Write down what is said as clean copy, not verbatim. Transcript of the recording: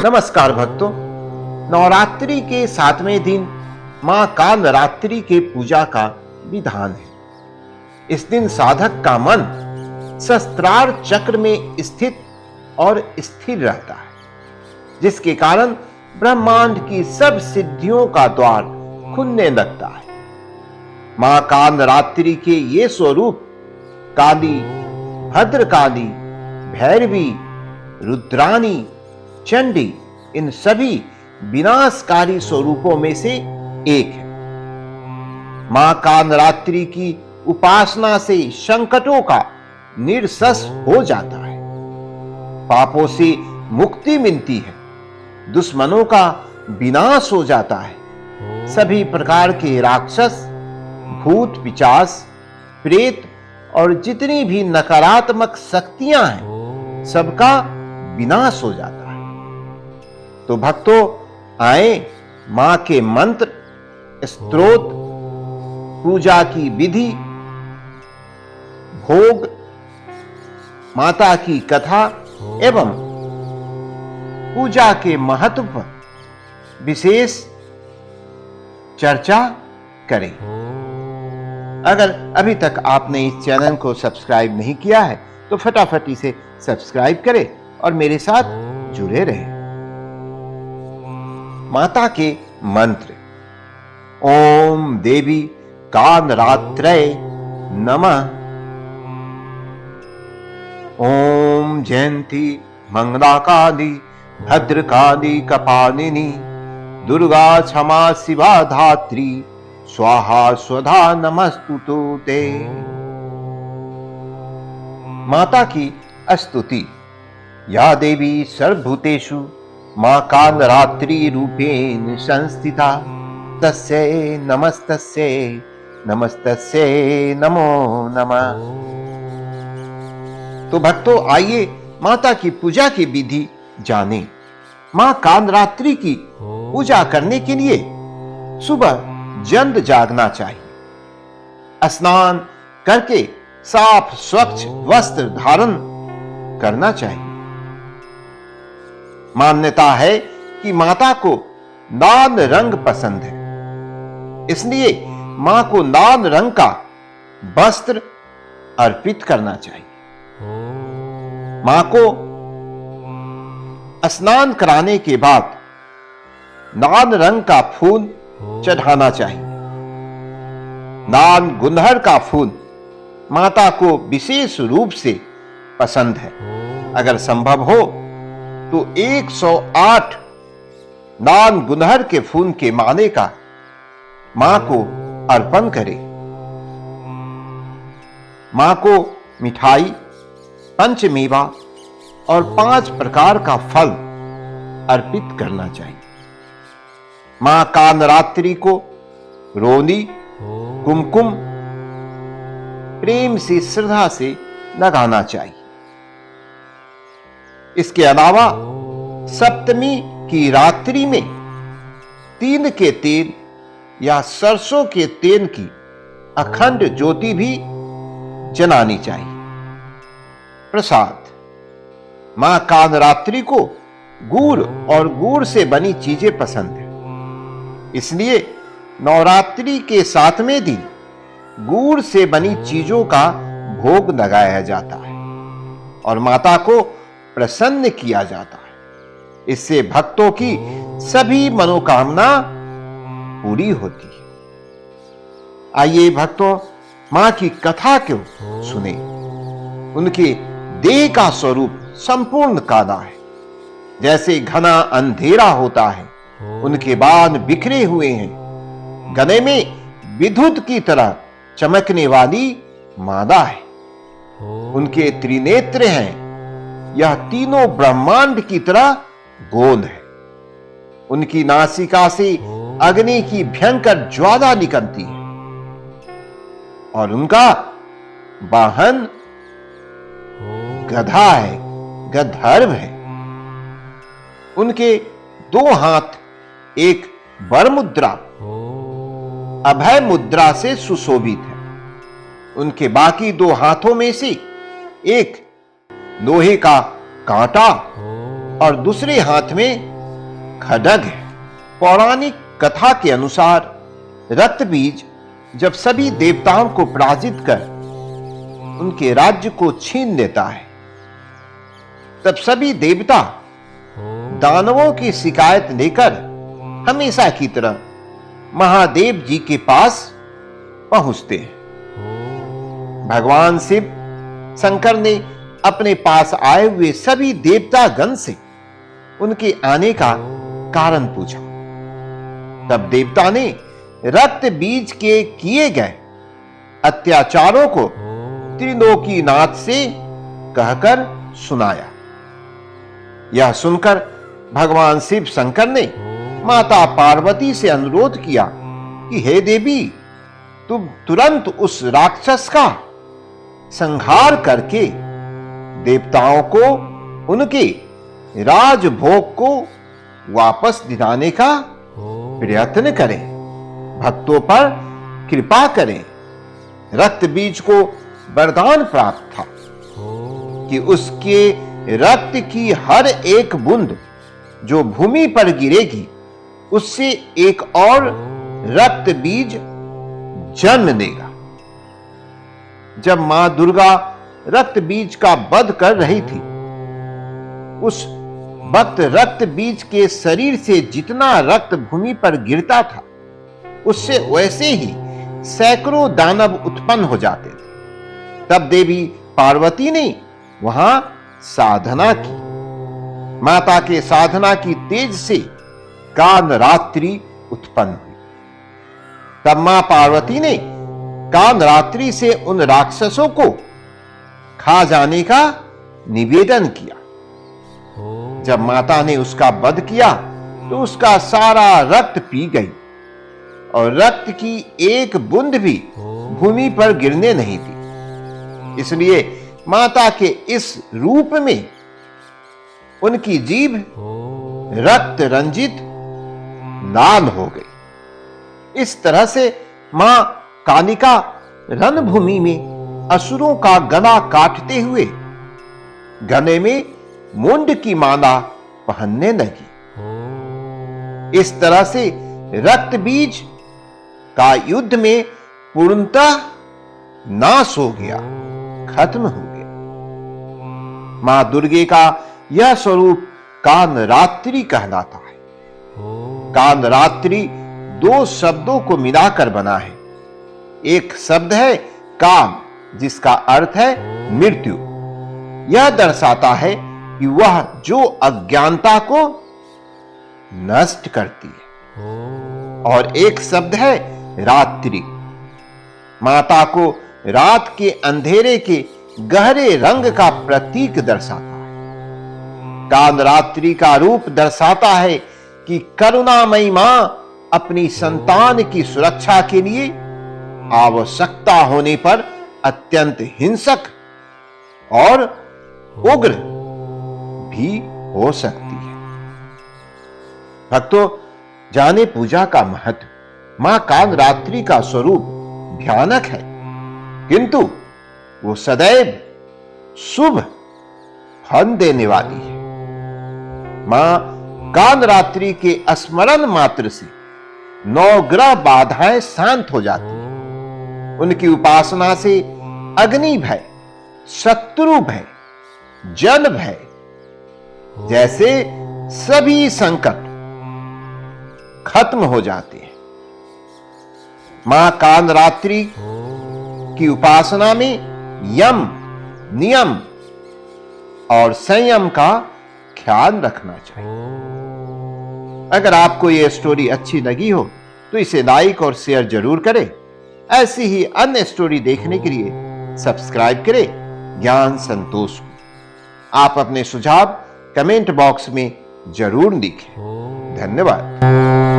नमस्कार भक्तों। नवरात्रि के 7वें दिन मां कालरात्रि के पूजा का विधान है। इस दिन साधक का मन शस्त्रार्थ चक्र में स्थित और स्थिर रहता है, जिसके कारण ब्रह्मांड की सब सिद्धियों का द्वार खुलने लगता है। मां कालरात्रि के ये स्वरूप काली, भद्रकाली, भैरवी, रुद्राणी, चंडी इन सभी विनाशकारी स्वरूपों में से एक है। मां कालरात्रि की उपासना से संकटों का निरसन हो जाता है, पापों से मुक्ति मिलती है, दुश्मनों का विनाश हो जाता है, सभी प्रकार के राक्षस, भूत, पिशाच, प्रेत और जितनी भी नकारात्मक शक्तियां हैं, सबका विनाश हो जाता है। तो भक्तों, आए मां के मंत्र, स्तोत्र, पूजा की विधि, भोग, माता की कथा एवं पूजा के महत्व पर विशेष चर्चा करें। अगर अभी तक आपने इस चैनल को सब्सक्राइब नहीं किया है तो फटाफट इसे सब्सक्राइब करें और मेरे साथ जुड़े रहें। माता के मंत्र। ओम देवी कालरात्रये नमः। ओम जयंती मंगलाकाली भद्रकाली कपालिनी दुर्गा क्षमा शिवा धात्री स्वाहा स्वधा नमस्तुते ते। माता की स्तुति। या देवी सर्वभूतेषु मां कालरात्रि रूपेण संस्थिता तस्यै नमस्तस्यै नमस्तस्यै नमो नमः। तो भक्तों, आइए माता की पूजा की विधि जानें। मां कालरात्रि की पूजा करने के लिए सुबह जल्द जागना चाहिए। स्नान करके साफ स्वच्छ वस्त्र धारण करना चाहिए। मान्यता है कि माता को लाल रंग पसंद है, इसलिए मां को लाल रंग का वस्त्र अर्पित करना चाहिए। मां को स्नान कराने के बाद लाल रंग का फूल चढ़ाना चाहिए। लाल गुलहर का फूल माता को विशेष रूप से पसंद है। अगर संभव हो तो 108 लाल गुलहर के फूल के माले का मां को अर्पण करें। मां को मिठाई, पंचमेवा और 5 प्रकार का फल अर्पित करना चाहिए। मां कालरात्रि को रोली, कुमकुम प्रेम से, श्रद्धा से लगाना चाहिए। इसके अलावा सप्तमी की रात्रि में तिल के तेल या सरसों के तेल की अखंड ज्योति भी जलानी चाहिए। प्रसाद। मां कालरात्रि को गुड़ और गुड़ से बनी चीजें पसंद है, इसलिए नवरात्रि के 7वें दिन गुड़ से बनी चीजों का भोग लगाया जाता है और माता को प्रसन्न किया जाता है। इससे भक्तों की सभी मनोकामना पूरी होती है। आइए भक्तों, मां की कथा क्यों सुने। उनके देह का स्वरूप संपूर्ण काला है, जैसे घना अंधेरा होता है। उनके बाल बिखरे हुए हैं, गले में विद्युत की तरह चमकने वाली माला है। उनके त्रिनेत्र हैं, यह तीनों ब्रह्मांड की तरह गोल है। उनकी नासिका से अग्नि की भयंकर ज्वाला निकलती है और उनका वाहन गधा है, गंधर्व है। उनके 2 हाथ एक वर मुद्रा, अभय मुद्रा से सुशोभित है। उनके बाकी 2 हाथों में से एक लोहे का कांटा और दूसरे हाथ में खड्ग है। पौराणिक कथा के अनुसार रक्त बीज जब सभी देवताओं को पराजित कर उनके राज्य को छीन लेता है, तब सभी देवता दानवों की शिकायत लेकर हमेशा की तरह महादेव जी के पास पहुंचते हैं। भगवान शिव शंकर ने अपने पास आए हुए सभी देवतागण से उनके आने का कारण पूछा। तब देवता ने रक्त बीज के किए गए अत्याचारों को त्रिलोकीनाथ से कहकर सुनाया। यह सुनकर भगवान शिव शंकर ने माता पार्वती से अनुरोध किया कि हे देवी, तुम तुरंत उस राक्षस का संहार करके देवताओं को उनके राजभोग को वापस दिलाने का प्रयत्न करें, भक्तों पर कृपा करें। रक्त बीज को वरदान प्राप्त था कि उसके रक्त की हर एक बूंद जो भूमि पर गिरेगी, उससे एक और रक्त बीज जन्म देगा। जब मां दुर्गा रक्त बीज का वध कर रही थी, उस वक्त रक्त बीज के शरीर से जितना रक्त भूमि पर गिरता था, उससे वैसे ही सैकड़ों दानव उत्पन्न हो जाते थे। तब देवी पार्वती ने वहां साधना की। माता के साधना की तेज से कालरात्रि उत्पन्न हुई। तब मां पार्वती ने कालरात्रि से उन राक्षसों को खा जाने का निवेदन किया। जब माता ने उसका वध किया तो उसका सारा रक्त पी गई और रक्त की एक बूंद भी भूमि पर गिरने नहीं दी। इसलिए माता के इस रूप में उनकी जीभ रक्त रंजित लाल हो गई। इस तरह से मां कालिका रणभूमि में असुरों का गला काटते हुए गले में मुंड की माला पहनने लगी। इस तरह से रक्त बीज का युद्ध में पूर्णतः नाश हो गया, खत्म हो गया। मां दुर्गे का यह स्वरूप कालरात्रि कहलाता है। कालरात्रि दो शब्दों को मिलाकर बना है। एक शब्द है काल, जिसका अर्थ है मृत्यु। यह दर्शाता है कि वह जो अज्ञानता को नष्ट करती है। और एक शब्द है रात्रि, माता को रात के अंधेरे के गहरे रंग का प्रतीक दर्शाता है। कालरात्रि का रूप दर्शाता है कि करुणामयी मां अपनी संतान की सुरक्षा के लिए आवश्यकता होने पर अत्यंत हिंसक और उग्र भी हो सकती है। भक्तों, जाने पूजा का महत्व। मां कालरात्रि का स्वरूप भयानक है, किंतु वो सदैव शुभ फल देने वाली है। मां कालरात्रि के स्मरण मात्र से 9 ग्रह बाधाएं शांत हो जाती हैं। उनकी उपासना से अग्नि भय, शत्रु भय, जल भय जैसे सभी संकट खत्म हो जाते हैं। मां कालरात्रि की उपासना में यम, नियम और संयम का ख्याल रखना चाहिए। अगर आपको यह स्टोरी अच्छी लगी हो तो इसे लाइक और शेयर जरूर करें। ऐसी ही अन्य स्टोरी देखने के लिए सब्सक्राइब करें ज्ञान संतोष को। आप अपने सुझाव कमेंट बॉक्स में जरूर लिखें। धन्यवाद।